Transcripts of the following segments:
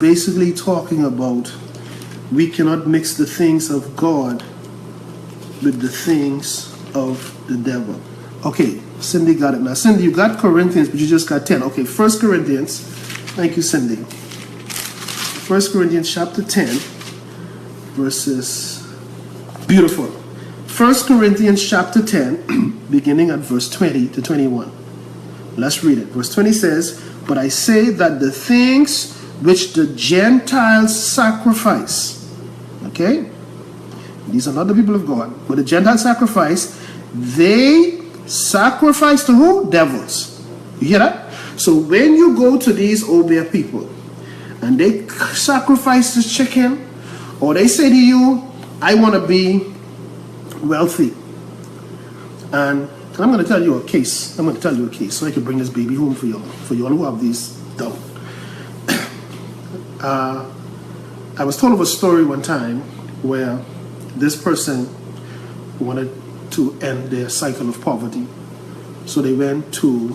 basically talking about we cannot mix the things of God with the things of the devil. Okay, Cindy got it now. Cindy, you got Corinthians, but you just got 10. Okay, 1 Corinthians. Thank you, Cindy. 1 Corinthians chapter 10, verses. Beautiful. 1 Corinthians chapter 10, beginning at verse 20 to 21. Let's read it. Verse 20 says, "But I say that the things which the Gentiles sacrifice," okay, these are not the people of God, but the Gentiles sacrifice, they sacrifice to who? Devils. You hear that? So when you go to these Obeah people and they sacrifice this chicken, or they say to you, I want to be wealthy, and I'm going to tell you a case. I'm going to tell you a case so I can bring this baby home for y'all who have these down. I was told of a story one time where this person wanted to end their cycle of poverty. So they went to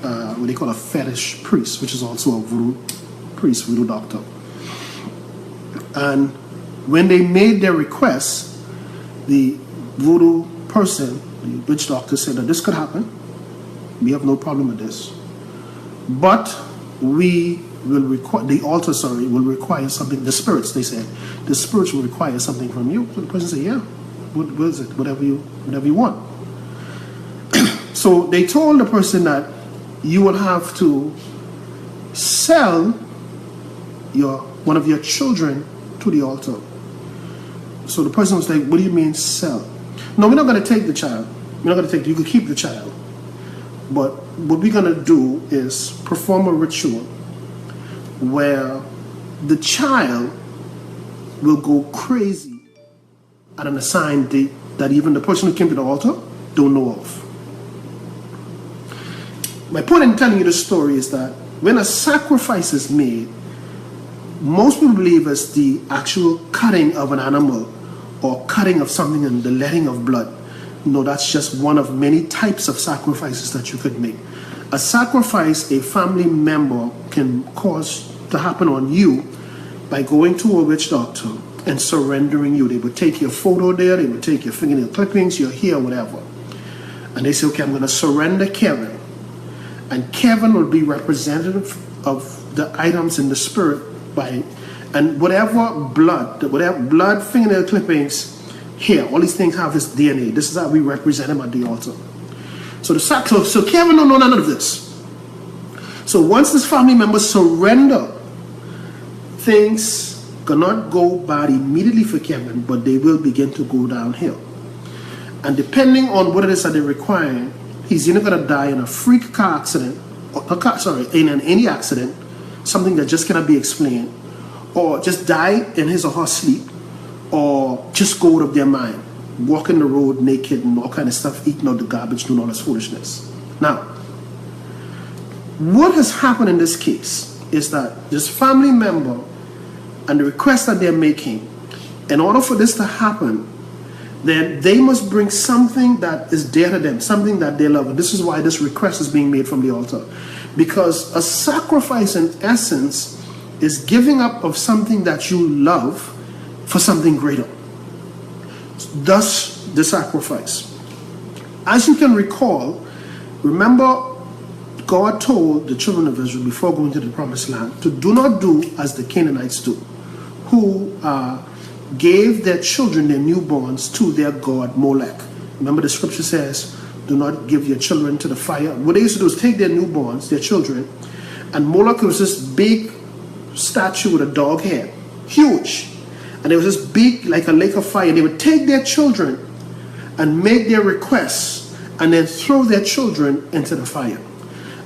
what they call a fetish priest, which is also a voodoo priest, voodoo doctor. And when they made their request, the voodoo person, the witch doctor, said that this could happen. We have no problem with this. But we will require, the altar, will require something. The spirits, they said, the spirits will require something from you. So the person said, yeah, what is it? Whatever you want. So they told the person that you will have to sell one of your children to the altar. So the person was like, what do you mean sell? No, we're not going to take the child. We're not going to take it. You can keep the child. But what we're going to do is perform a ritual where the child will go crazy at an assigned date that even the person who came to the altar don't know of. My point in telling you this story is that when a sacrifice is made, most people believe it's the actual cutting of an animal or cutting of something and the letting of blood. No, that's just one of many types of sacrifices that you could make. A sacrifice a family member can cause to happen on you by going to a witch doctor and surrendering you. They would take your photo there, they would take your fingernail clippings, your hair, whatever. And they say, okay, I'm going to surrender Kevin. And Kevin will be representative of the items in the spirit and whatever blood, fingernail clippings, hair, all these things have his DNA. This is how we represent him at the altar. So Kevin don't know none of this. So once this family member surrender, things cannot go bad immediately for Kevin, but they will begin to go downhill. And depending on what it is that they require, he's either going to die in a freak car accident, in any accident, something that just cannot be explained, or just die in his or her sleep, or just go out of their mind, walking the road naked and all kind of stuff, eating out the garbage, doing all this foolishness. Now, what has happened in this case is that this family member and the request that they're making, in order for this to happen, then they must bring something that is dear to them, something that they love. And this is why this request is being made from the altar. Because a sacrifice in essence is giving up of something that you love for something greater. Thus, the sacrifice. As you can recall, remember God told the children of Israel before going to the promised land to do not do as the Canaanites do, who gave their children, their newborns, to their god Molech. Remember the scripture says, do not give your children to the fire. What they used to do is take their newborns, their children, and Molech was this big statue with a dog head, huge. And there was this big, like a lake of fire. They would take their children and make their requests and then throw their children into the fire.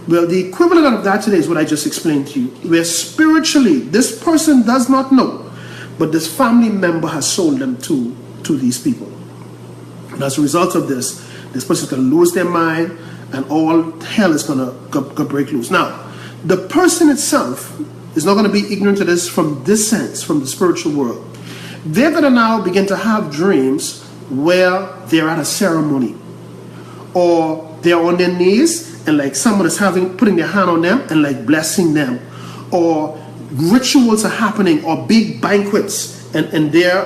Well, the equivalent of that today is what I just explained to you, where spiritually this person does not know, but this family member has sold them to these people. And as a result of this person is going to lose their mind and all hell is going to break loose. Now, the person itself is not going to be ignorant to this from this sense, from the spiritual world. They're going to now begin to have dreams where they're at a ceremony, or they're on their knees and like someone is putting their hand on them and like blessing them, or rituals are happening or big banquets, and they're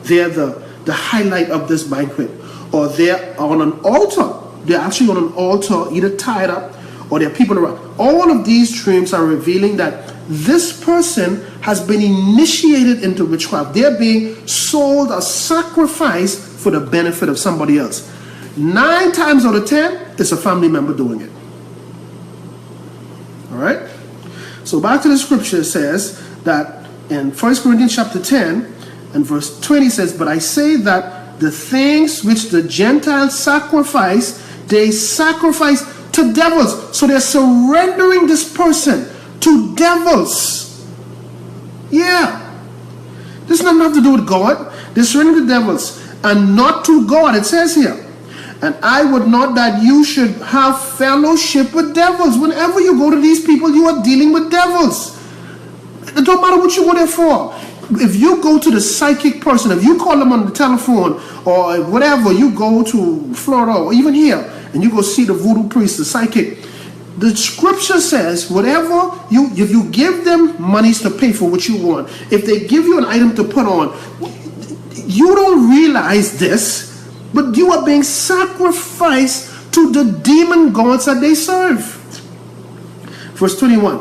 the highlight of this banquet, or they're on an altar. They're actually on an altar, either tied up or there are people around. All of these dreams are revealing that this person has been initiated into witchcraft. They're being sold or sacrificed for the benefit of somebody else. 9 times out of 10, it's a family member doing it. All right? So back to the scripture, it says that in 1 Corinthians chapter 10 and verse 20 says, but I say that the things which the Gentiles sacrifice, they sacrifice to devils. So they're surrendering this person to devils. Yeah. This has nothing to have to do with God. They're surrendering to devils and not to God. It says here, and I would not that you should have fellowship with devils. Whenever you go to these people, you are dealing with devils. It don't matter what you go there for. If you go to the psychic person, if you call them on the telephone or whatever, you go to Florida or even here, and you go see the voodoo priest, the psychic, the scripture says whatever if you give them monies to pay for what you want, if they give you an item to put on, you don't realize this, but you are being sacrificed to the demon gods that they serve. Verse 21,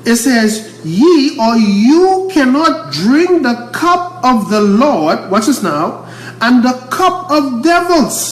it says, ye or you cannot drink the cup of the Lord, watch this now, and the cup of devils.